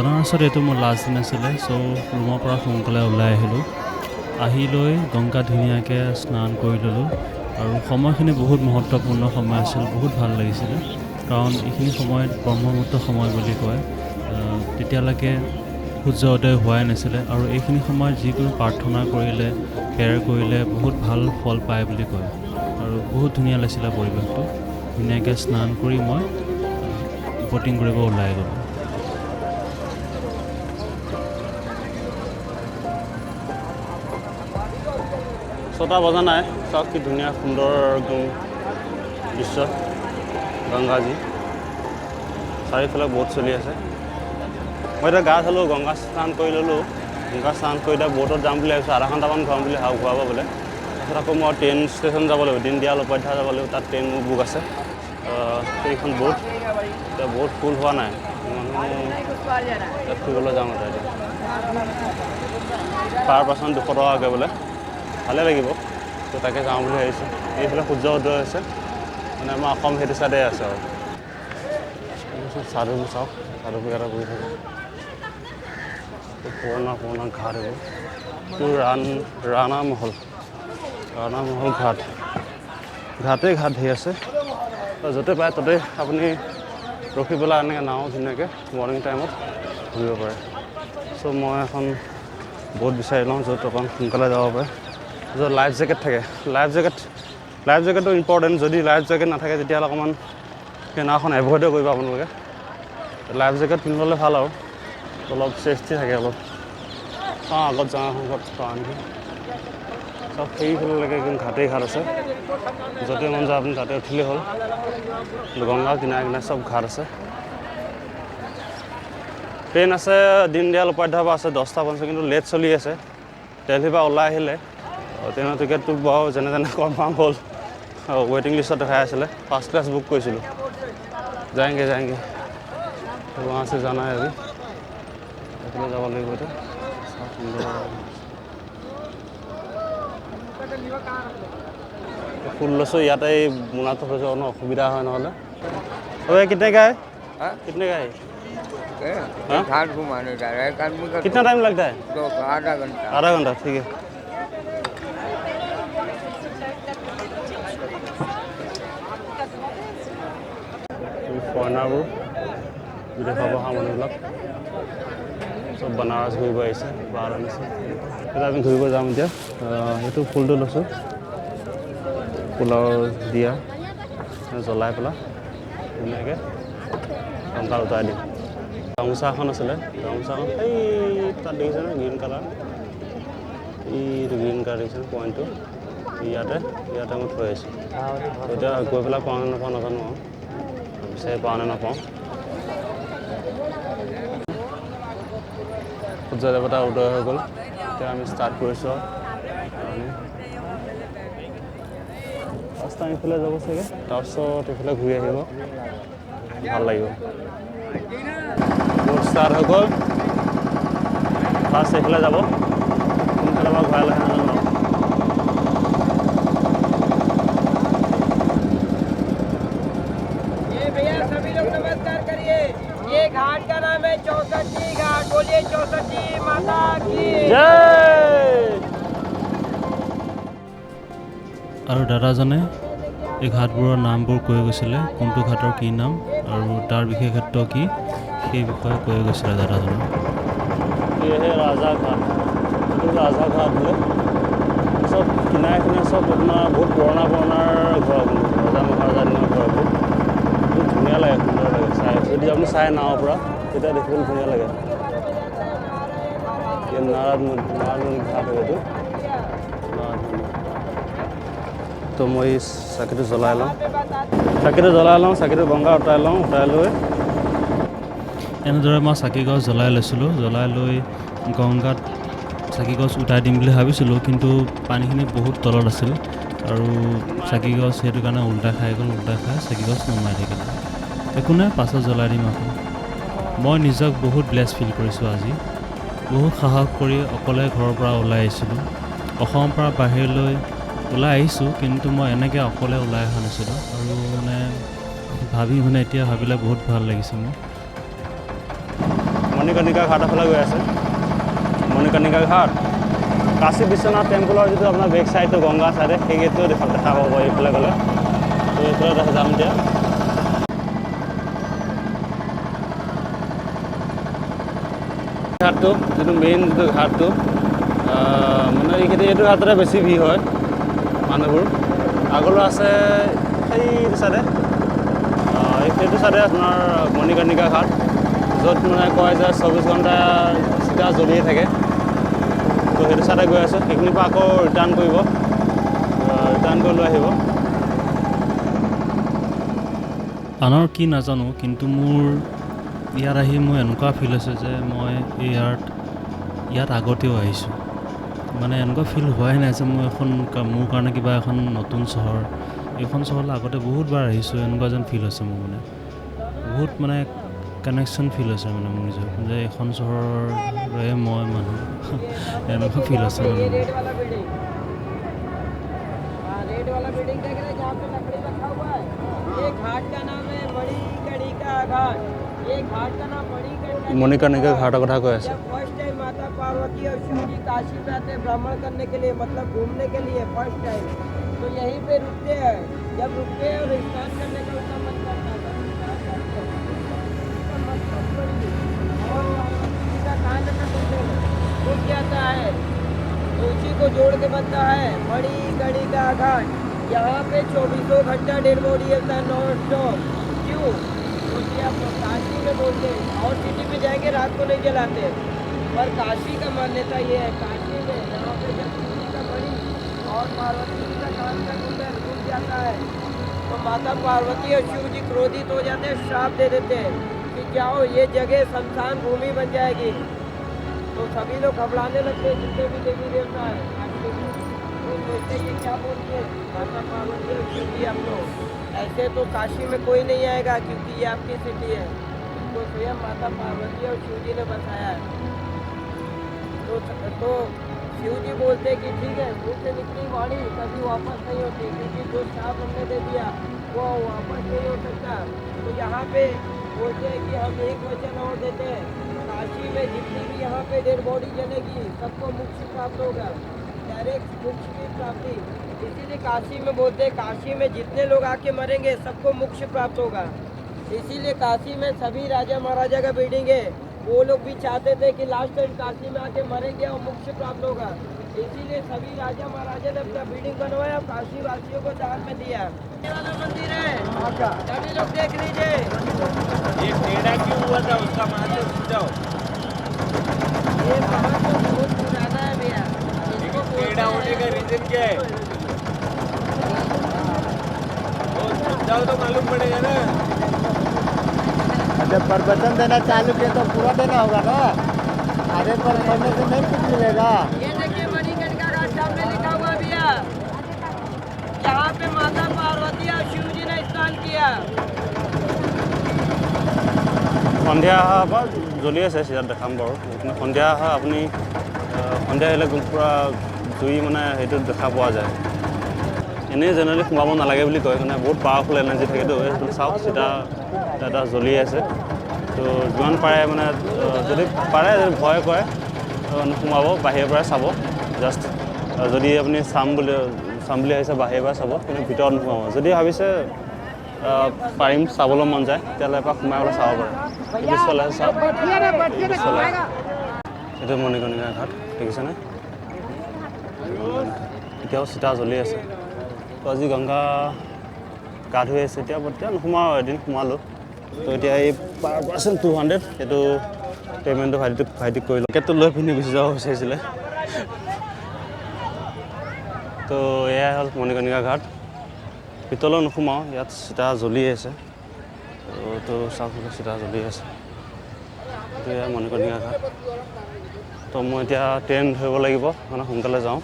বনাৰসত এইটো মোৰ লাষ্ট দিন আছিলে চ' ৰুমৰ পৰা সোনকালে ওলাই আহিলোঁ আহি লৈ গংগা ধুনীয়াকৈ স্নান কৰি ল'লোঁ আৰু সময়খিনি বহুত মহত্বপূৰ্ণ সময় আছিল বহুত ভাল লাগিছিলে কাৰণ এইখিনি সময়ত ব্ৰহ্মমুহূৰ্ত সময় বুলি কয় তেতিয়ালৈকে সূৰ্য উদয় হোৱাই নাছিলে আৰু এইখিনি সময়ত যিকোনো প্ৰাৰ্থনা কৰিলে প্ৰেয়াৰ কৰিলে বহুত ভাল ফল পায় বুলি কয় আৰু বহুত ধুনীয়া লাগিছিলে পৰিৱেশটো ধুনীয়াকৈ স্নান কৰি মই ব'টিং কৰিব ওলাই গ'লোঁ 6টা বজা নাই চাওক কি ধুনীয়া সুন্দৰ দৃশ্য গংগাজী চাৰিওফালে বহুত চলি আছে মই এতিয়া গা ধুলোঁ গংগা স্নান কৰি ল'লোঁ গংগা স্নান কৰি এতিয়া ব'টত যাম বুলি ভাবিছোঁ আধা ঘণ্টামান ঘূৰাম বুলি ঘূৰাব বোলে তাৰপিছত আকৌ মই ট্ৰেইন ষ্টেচন যাব লাগিব দীনদয়াল উপাধ্যায় যাব লাগিব তাত ট্ৰেইন মোৰ বুক আছে সেইখন ব'ট এতিয়া ব'ট ফুল হোৱা নাই তাত ফুৰিবলৈ যাম এতিয়া পাৰ পাৰ্চন 200 টকাকৈ বোলে ভালে লাগিব তো তাকে যাওঁ বুলি ভাবিছোঁ এইফালে সূৰ্য উদয় হৈছে মানে আমাৰ অসম সেইটো চাইডে আছে আৰু চাদুবোৰ চাওক চাদুবোৰ এটা কৰি থাকে পুৰণা পুৰণা ঘাট এইবোৰ এইটো ৰাণা মহল ঘাট ঘাটেই ঘাট ধেৰ আছে য'তে পায় ত'তে আপুনি ৰখি পেলাই এনেকৈ নাও ধুনীয়াকৈ মৰ্ণিং টাইমত ঘূৰিব পাৰে চ' মই এখন ব'ট বিচাৰি লওঁ য'ত অকণ সোনকালে যাব পাৰে য'ত লাইফ জেকেট থাকে লাইফ জেকেটটো ইম্পৰ্টেণ্ট যদি লাইফ জেকেট নাথাকে তেতিয়াহ'লে অকণমান সেই নাওখন এভইডে কৰিব আপোনালোকে লাইফ জেকেট পিন্ধিবলৈ ভাল আৰু অলপ ছেফটি থাকে অলপ আগত যাওঁ আগত পাওঁ নেকি চব সেইফাললৈকে একদম ঘাটেই ঘাট আছে য'তে মন যায় আপুনি তাতে উঠিলেই হ'ল গংগাৰ কিনাৰে কিনাৰে চব ঘাট আছে ট্ৰেইন আছে দীনদয়াল উপাধ্যায়ৰ পৰা আছে 10টা 50 কিন্তু লেট চলি আছে দিল্লীৰ পৰা ওলাই আহিলে ট্ৰেইনৰ টিকেটটো বাৰু যেনে তেনে কনফাৰ্ম হ'ল ৱেইটিং লিষ্টত দেখাই আছিলে ফাৰ্ষ্ট ক্লাছ বুক কৰিছিলোঁ যায়গে वहाँ से जाना है अभी এইফালে যাব লাগিব এতিয়া ফুল লৈছোঁ ইয়াতে এই মোনাটো হৈ যাব ন অসুবিধা হয় নহ'লে अरे कितने का है कितने का है घाट घुमाने जा रहा है कितना टाइम लगता है तो आधा घंटा ठीक है ফৰেনাৰবোৰ দেখাব অহা মানুহবিলাক চব বানাৰস ঘূৰিব আহিছে বাৰাণসী এতিয়া আমি ঘূৰিব যাম এতিয়া সেইটো ফুলটো লৈছোঁ ফুলৰ দিয়া জ্বলাই পেলাই ধুনীয়াকৈ গংগাত উতাই দিম গামোচা এখন আছিলে গামোচাখন এই তাত দেখিছেনে গ্ৰীণ কালাৰ এইটো গ্ৰীণ কালাৰ দেখিছেনে পইণ্টটো ইয়াতে মই থৈ আহিছোঁ এতিয়া গৈ পেলাই পাওঁ নে নাপাওঁ নাজানো আৰু বিচাৰি পাওঁ নে নাপাওঁ সূৰ্য দেৱতা উদয় হৈ গ'ল এতিয়া আমি ষ্টাৰ্ট কৰিছোঁ আৰু ৰাস্তা এইফালে যাব চাগে তাৰপিছত এইফালে ঘূৰি আহিব ভাল লাগিব বহুত ষ্টাৰ্ট হৈ গ'ল ফাৰ্ষ্ট এইফালে যাব সোনকালে বাৰু ঘূৰাই লাহে নাজানো घाट का नाम है 64 घाट बोलिए 64 माता की আৰু দাদাজনে এই ঘাটবোৰৰ নামবোৰ কৈ গৈছিলে কোনটো ঘাটৰ কি নাম আৰু তাৰ বিশেষত্ব কি সেই বিষয়ে কৈ গৈছিলে দাদাজনে ये राजा घाट राजा घाट বোলে চব কিনাৰে কিনাৰে চব আপোনাৰ বহুত পুৰণা ঘৰ ৰজা মহাৰজা দিনৰ ঘৰবোৰ বহুত ধুনীয়া লাগে সুন্দৰ লাগে চাই যদি আপুনি চাই নাৱৰ পৰা তেতিয়া দেখিবলৈ ধুনীয়া লাগে নাৰায়ণমণি ঘাট এইটো তো মই চাকিটো জ্বলাই লওঁ চাকিটো গংগা উতাই লৈ এনেদৰে মই চাকি গছ জ্বলাই লৈছিলোঁ জ্বলাই লৈ গংগাত চাকি গছ উঠাই দিম বুলি ভাবিছিলোঁ কিন্তু পানীখিনি বহুত তলত আছিল আৰু চাকি গছ সেইটো কাৰণে উল্টা খাই চাকি গছ নমাই থাকিলে একো নাই পাছত জ্বলাই দিম আকৌ মই নিজক বহুত ব্লেছ ফিল কৰিছোঁ আজি বহুত সাহস কৰি অকলে ঘৰৰ পৰা ওলাই আহিছিলোঁ অসমৰ পৰা বাহিৰলৈ ওলাই আহিছোঁ কিন্তু মই এনেকৈ অকলে ওলাই অহা নাছিলোঁ আৰু এতিয়া ভাবিলে বহুত ভাল লাগিছে মোৰ মণিকৰ্ণিকা ঘাটৰ ফালে গৈ আছে মণিকৰ্ণিকা ঘাট কাশী বিশ্বনাথ টেম্পলৰ যিটো আপোনাৰ বেক চাইডটো গংগা চাইডে সেই গেটটো দেখা পাব এইফালে গ'লে তো এইফালে যাম এতিয়া ঘাটটো যিটো মেইন যিটো ঘাটটো মানে এইটো ঘাটতে বেছি ভিৰ হয় মানুহবোৰ আগলৈ আছে সেইটো চাইডে সেইটো চাইডে আপোনাৰ মণিকৰ্ণিকা ঘাট য'ত মানে কয় যে 24 ঘণ্টা চিধা জ্বলিয়ে থাকে তো সেইটো চাইডে গৈ আছোঁ সেইখিনিৰ পৰা আকৌ ৰিটাৰ্ণ কৰিব ৰিটাৰ্ণ কৰি লৈ আহিব আনৰ কি নাজানো কিন্তু মোৰ ইয়াত আহি মোৰ এনেকুৱা ফিল হৈছে যে মই ইয়াত আগতেও আহিছোঁ মানে এনেকুৱা ফিল হোৱাই নাই যে মই মোৰ কাৰণে কিবা এখন নতুন চহৰ এইখন চহৰলৈ আগতে বহুতবাৰ আহিছোঁ এনেকুৱা যেন ফিল হৈছে মোৰ মানে বহুত মানে কানেকশ্যন ফিল হৈছে মানে মোৰ নিজৰ যে এইখন চহৰৰে মই মানুহ এনেকুৱা ফিল আছে মানে रेड वाला बिल्डिंग देख रहे हैं जहाँ पे लकड़ी रखा हुआ है ये घाट का नाम है मणिकर्णिका घाट ये घाट का नाम मणिकर्णिका মণিকৰ্ণিকা ঘাটৰ কথা কৈ আছে जब फर्स्ट टाइम माता पार्वती और शिव जी काशी में आते हैं भ्रमण करने के लिए मतलब घूमने के लिए फर्स्ट टाइम तो यहीं पे रुकते हैं जब रुकते हैं और स्नान करने का उनका मन करता है और पार्वती का कान रुक जाता है उसी को जोड़ के बनता है मणिकर्णिका घाट यहाँ पे 24 घंटा डेड बॉडी होता है नॉन स्टॉप क्यों क्योंकि आप काशी में बोलते हैं और सिटी में जाएंगे रात को नहीं जलाते पर काशी का मान्यता ये है काशी में यहाँ पे जब शिव का मणि और पार्वती जी का कान का कुंडल रुक जाता है तो माता पार्वती और शिव जी क्रोधित हो जाते हैं श्राप दे देते हैं कि जाओ ये जगह शमशान भूमि बन जाएगी तो सभी लोग घबराने लगते हैं जितने भी देवी देवता है तो सोचते ये क्या बोलते हैं माता पार्वती और शिव जी हम लोग ऐसे तो काशी में कोई नहीं आएगा क्योंकि ये आपकी सिटी है तो स्वयं माता पार्वती और शिव जी ने बताया है तो शिव जी बोलते हैं कि ठीक है मुझ से निकली वाणी कभी वापस नहीं होती क्योंकि जो श्राप हमने दे दिया वो वापस नहीं हो सकता तो यहाँ पे बोलते हैं कि हम एक वचन और देते हैं काशी में जितनी भी यहाँ पे डेड बॉडी जलेगी सबको मोक्ष प्राप्त होगा डायरेक्ट मोक्ष की प्राप्ति इसीलिए काशी में बोलते हैं काशी में जितने लोग आके मरेंगे सबको मोक्ष प्राप्त होगा इसीलिए काशी में सभी राजा महाराजा का बिल्डिंग है वो लोग भी चाहते थे कि लास्ट टाइम काशी में आके मरेंगे और मोक्ष प्राप्त होगा इसीलिए सभी राजा महाराजा ने अपना बिल्डिंग बनवाया काशी वासियों को दान में दिया ये वाला मंदिर है सभी लोग देख लीजिए ये टेढ़ा क्यों हुआ था उसका महत्व समझाओ ये पहाड़ तो बहुत पुराना है भैया इसको टेढ़ा होने का रीजन क्या है वो समझाओ तो मालूम पड़ेगा ना जब प्रवचन देना चालू किया तो पूरा देना होगा ना आधे पर पढ़ने से नहीं कुछ मिलेगा ये देखिए मणिकर्णिका घाट सामने लिखा हुआ भैया यहाँ पे माता पार्वती और शिव जी ने स्नान किया সন্ধিয়া অহা বা জ্বলি আছে চিধাত দেখাম বাৰু কিন্তু সন্ধিয়া অহা আপুনি সন্ধিয়া আহিলে পূৰা জুই মানে সেইটো দেখা পোৱা যায় এনেই জেনেৰেলি সোমাব নালাগে বুলি কয় মানে বহুত পাৱাৰফুল এনাৰ্জি থাকেতো সেইটো চাওক চিধা এটা জ্বলি আছে তো যিমান পাৰে মানে যদি পাৰে যদি ভয় কৰে নোসোমাব বাহিৰৰ পৰা চাব জাষ্ট যদি আপুনি চাম বুলি ভাবিছে বাহিৰৰ পৰা চাব কিন্তু ভিতৰত নোসোমাব যদি ভাবিছে পাৰিম চাবলৈ মন যায় তেতিয়াহ'লে এপাক সোমাই পেলাই চাব পাৰে পিছফালে চাওক পিছফালে এইটো মণিকৰ্ণিকা ঘাট দেখিছেনে এতিয়াও চিতা জ্বলি আছে তো আজি গংগা গা ধুই আছে এতিয়া নোসোমাওঁ এদিন সোমালোঁ তো এতিয়া এই পাৰ% 200 সেইটো পে'মেণ্টটো ভাইটিক কৰিলোঁ টিকেটটো লৈ পিনি গুচি যাব বিচাৰিছিলে তো এয়াই হ'ল মণিকৰ্ণিকা ঘাট ভিতৰলৈ নোসোমাওঁ ইয়াত চিতা জ্বলি আছে তো চাওক চিতা জ্বলি আছে তো এয়া মণিকৰ্ণিকা ঘাট তো মই এতিয়া ট্ৰেইন ধৰিব লাগিব মানে সোনকালে যাওঁ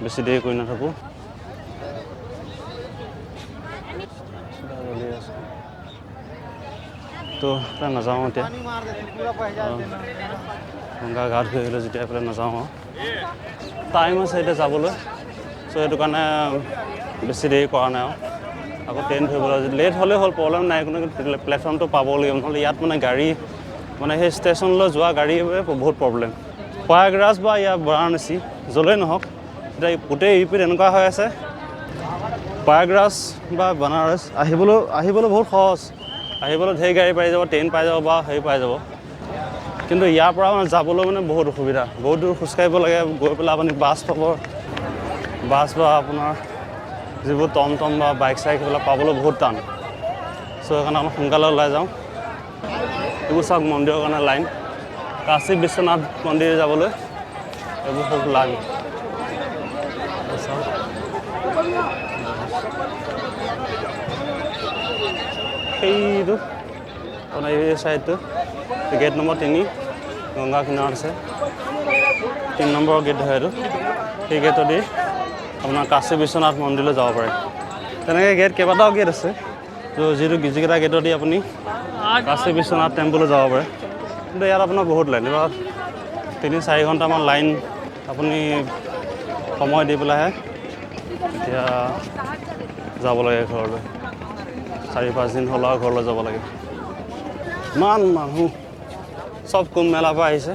বেছি দেৰি কৰি নাথাকোঁ চিতা জ্বলি আছে তো নাযাওঁ এতিয়া গংগা ঘাট ধুই আহিলোঁ যেতিয়া এইফালে নাযাওঁ আৰু টাইম আছে এতিয়া যাবলৈ চ' সেইটো কাৰণে বেছি দেৰি কৰা নাই আৰু আকৌ ট্ৰেইন ধৰিবলৈ লেট হ'লে হ'ল প্ৰব্লেম নাই কোনো প্লেটফৰ্মটো পাব লাগিব নহ'লে ইয়াত মানে গাড়ী মানে সেই ষ্টেচনলৈ যোৱা গাড়ীৰ বহুত প্ৰব্লেম। প্ৰয়াগৰাজ বা ইয়াৰ বাৰাণসী য'লেই নহওক, এতিয়া গোটেই ইউ পিত এনেকুৱা হৈ আছে, প্ৰয়াগৰাজ বা বানাৰস আহিবলৈ বহুত সহজ, আহিবলৈ ঢেৰ গাড়ী পাই যাব, ট্ৰেইন পাই যাব বা হেৰি পাই যাব। কিন্তু ইয়াৰ পৰা মানে যাবলৈ মানে বহুত অসুবিধা, বহুত দূৰ খোজকাঢ়িব লাগে, গৈ পেলাই আপুনি বাছ পাব, বাছ বা আপোনাৰ যিবোৰ টমটম বা বাইক চাইক সেইবিলাক পাবলৈ বহুত টান। চ' সেইকাৰণে অলপ সোনকালে ওলাই যাওঁ। এইবোৰ চাওক মন্দিৰৰ কাৰণে লাইন, কাশী বিশ্বনাথ মন্দিৰ যাবলৈ এইবোৰ খুব লাইন। সেইটো আপোনাৰ এই চাইডটো গেট নম্বৰ 3 গংগা কিনাৰত আছে, 3 নম্বৰৰ গেট হয় এইটো। সেই গেটেদি আপোনাৰ কাশী বিশ্বনাথ মন্দিৰলৈ যাব পাৰে। তেনেকৈ গেট কেইবাটাও গেট আছে, তো যিকেইটা গেটেদি আপুনি কাশী বিশ্বনাথ টেম্পললৈ যাব পাৰে। কিন্তু ইয়াত আপোনাৰ বহুত লাইন, এইবাৰ 3-4 ঘণ্টামান লাইন আপুনি সময় দি পেলাইহে এতিয়া যাব লাগে ঘৰলৈ। 4-5 দিন হ'ল আৰু ঘৰলৈ যাব লাগে। ইমান মানুহ চব কুম্ভ মেলাৰ পৰা আহিছে।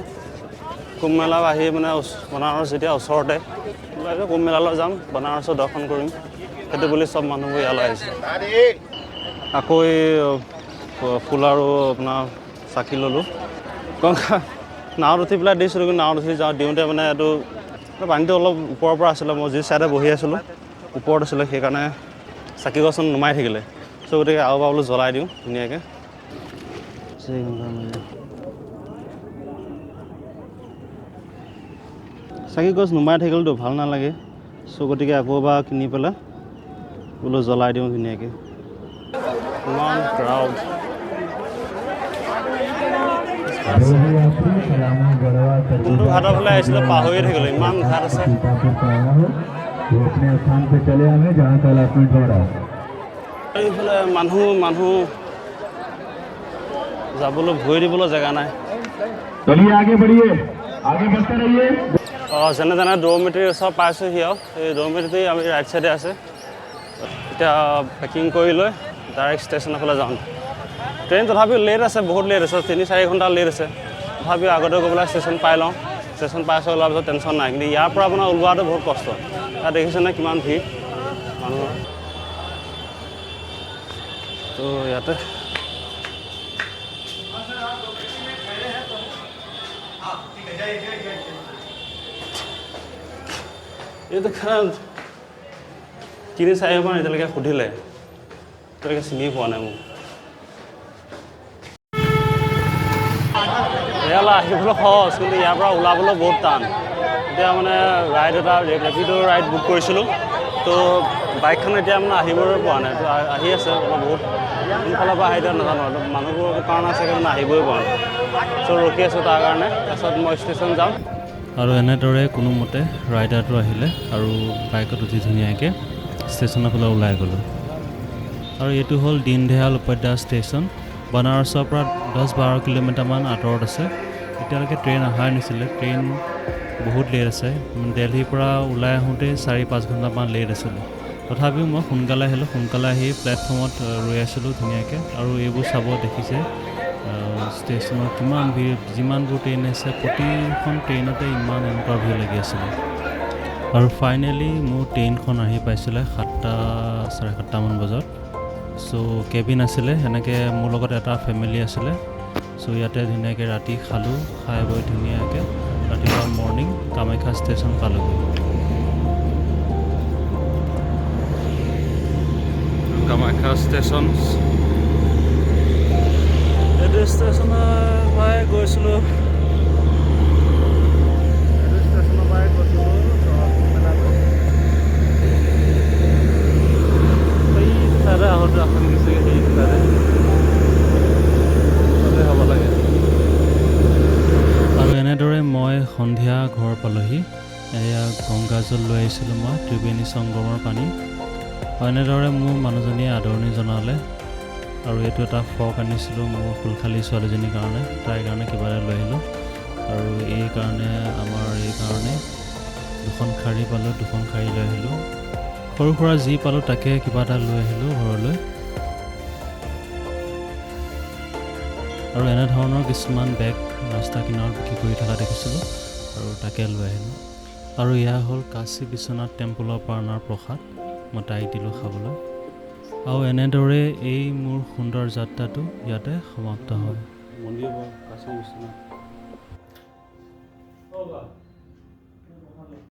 কুম্ভ মেলা আহি মানে বনাৰস যেতিয়া ওচৰতে, কুম্ভ মেলালৈ যাম, বনাৰসৰ দৰ্শন কৰিম, সেইটো বুলি চব মানুহবোৰ ইয়ালৈ আহিছে। আকৌ এই ফুল আৰু আপোনাৰ চাকি ল'লোঁ। গংগা নাৱত উঠি পেলাই দিছিলোঁ, কিন্তু নাৱত উঠি দিওঁতে মানে এইটো পানীটো অলপ ওপৰৰ পৰা আছিলে, মই যি চাইডে বহি আছিলোঁ ওপৰত আছিলে, সেইকাৰণে চাকি গছ নুমাই থাকিলে। চ' গতিকে আৰু বোলো জ্বলাই দিওঁ ধুনীয়াকৈ। চাকি গছ নুমাই থাকিলেতো ভাল নালাগে, চ' গতিকে আকৌ এবাৰ কিনি পেলাই বোলো জ্বলাই দিওঁ ধুনীয়াকৈ। ইমান ক্ৰাউড, কোনটো ঘাটৰ ফালে আহিছিলে পাহৰিয়ে থাকিলোঁ, ইমান ঘাট আছে। এইফালে মানুহ যাবলৈ ভৰি দিবলৈ জেগা নাই। যেনে তেনে ড'ৰমেট্ৰিৰ ওচৰত পাইছোঁহি আৰু এই ড'ৰমেট্ৰি আমি ৰাইট চাইডে আছে। এতিয়া পেকিং কৰি লৈ ডাইৰেক্ট ষ্টেচনৰ ফালে যাওঁ। ট্ৰেইন তথাপিও লেট আছে, বহুত লেট আছে, 3-4 ঘণ্টা লেট আছে। তথাপিও আগতে গৈ পেলাই ষ্টেচন পাই লওঁ, ষ্টেচন পাই ওলোৱাৰ পিছত টেনশ্যন নাই। কিন্তু ইয়াৰ পৰা আপোনাৰ ওলোৱাটো বহুত কষ্ট। তাত দেখিছেনে কিমান ভিৰ মানুহৰ। তো ইয়াতে এইটো 3-4 মান এতিয়ালৈকে সুধিলে, এতিয়ালৈকে চিনি পোৱা নাই মোক। ইয়ালৈ আহিবলৈ সহজ, কিন্তু ইয়াৰ পৰা ওলাবলৈ বহুত টান। এতিয়া মানে ৰাইড এটা ৰেপিড' ৰাইড বুক কৰিছিলোঁ, তো বাইকখন এতিয়া মানে আহিবই পৰা নাই। তো আহি আছে বহুত সোনফালৰ পৰা আহি নাজানো, মানুহবোৰৰ কাৰণে চাগে মানে আহিবই পৰা নাই। চ' ৰখি আছোঁ তাৰ কাৰণে, তাৰপিছত মই ষ্টেচন যাম। আৰু এনেদৰে কোনোমতে ৰাইডাৰটো আহিলে আৰু বাইকত উঠি ধুনীয়াকৈ ষ্টেচনৰ ফালে ওলাই গ'লোঁ। আৰু এইটো হ'ল দীনদয়াল উপাধ্যায় ষ্টেচন, বানাৰসৰ পৰা 10-12 কিলোমিটাৰমান আঁতৰত আছে। এতিয়ালৈকে ট্ৰেইন অহাই নাছিলে, ট্ৰেইন বহুত লেট আছে। দিল্লীৰ পৰা ওলাই আহোঁতে 4-5 ঘণ্টামান লেট আছিলে। তথাপিও মই সোনকালে আহিলোঁ, সোনকালে আহি প্লেটফৰ্মত ৰৈ আছিলোঁ ধুনীয়াকৈ। আৰু এইবোৰ চাব দেখিছে ষ্টেচনত কিমান ভিৰ, যিমানবোৰ ট্ৰেইন আছে প্ৰতিখন ট্ৰেইনতে ইমান এনেকুৱা ভিৰ লাগি আছিলে। আৰু ফাইনেলি মোৰ ট্ৰেইনখন আহি পাইছিলে 7-7:30মান বজাত। চ' কেবিন আছিলে, সেনেকৈ মোৰ লগত এটা ফেমিলি আছিলে। চ' ইয়াতে ধুনীয়াকৈ ৰাতি খালোঁ, খাই বৈ ধুনীয়াকৈ ৰাতিপুৱা মৰ্ণিং কামাখ্যা ষ্টেচন পালোঁগৈ। কামাখ্যা ষ্টেচন, এইটো ষ্টেচনৰ পৰাই গৈছিলোঁ, আহোঁতে এখন গৈছে হ'ব লাগে। আৰু এনেদৰে মই সন্ধিয়া ঘৰ পালোঁহি। এয়া গংগাজল লৈ আহিছিলোঁ মই, ত্ৰিবেণী সংগমৰ পানী। এনেদৰে মোৰ মানুহজনীয়ে আদৰণি জনালে। আৰু এইটো এটা ফ্ৰক আনিছিলোঁ মোৰ ফুলখালী ছোৱালীজনীৰ কাৰণে, তাইৰ কাৰণে কিবা এটা লৈ আহিলোঁ। আৰু এই কাৰণে দুখন শাৰী পালোঁ, দুখন শাৰী লৈ আহিলোঁ। সৰু সুৰা যি পালোঁ তাকে কিবা এটা লৈ আহিলোঁ ঘৰলৈ। আৰু এনেধৰণৰ কিছুমান বেগ ৰাস্তা কিনাৰত বিক্ৰী কৰি থকা দেখিছিলোঁ আৰু তাকে লৈ আহিলোঁ। আৰু এয়া হ'ল কাশী বিশ্বনাথ টেম্পলৰ পৰা অনাৰ প্ৰসাদ, মই তাইক দিলোঁ খাবলৈ। আৰু এনেদৰে এই মোৰ সুন্দৰ যাত্ৰাটো ইয়াতে সমাপ্ত হয়। মন্দিৰ কাশী বিশ্বনাথ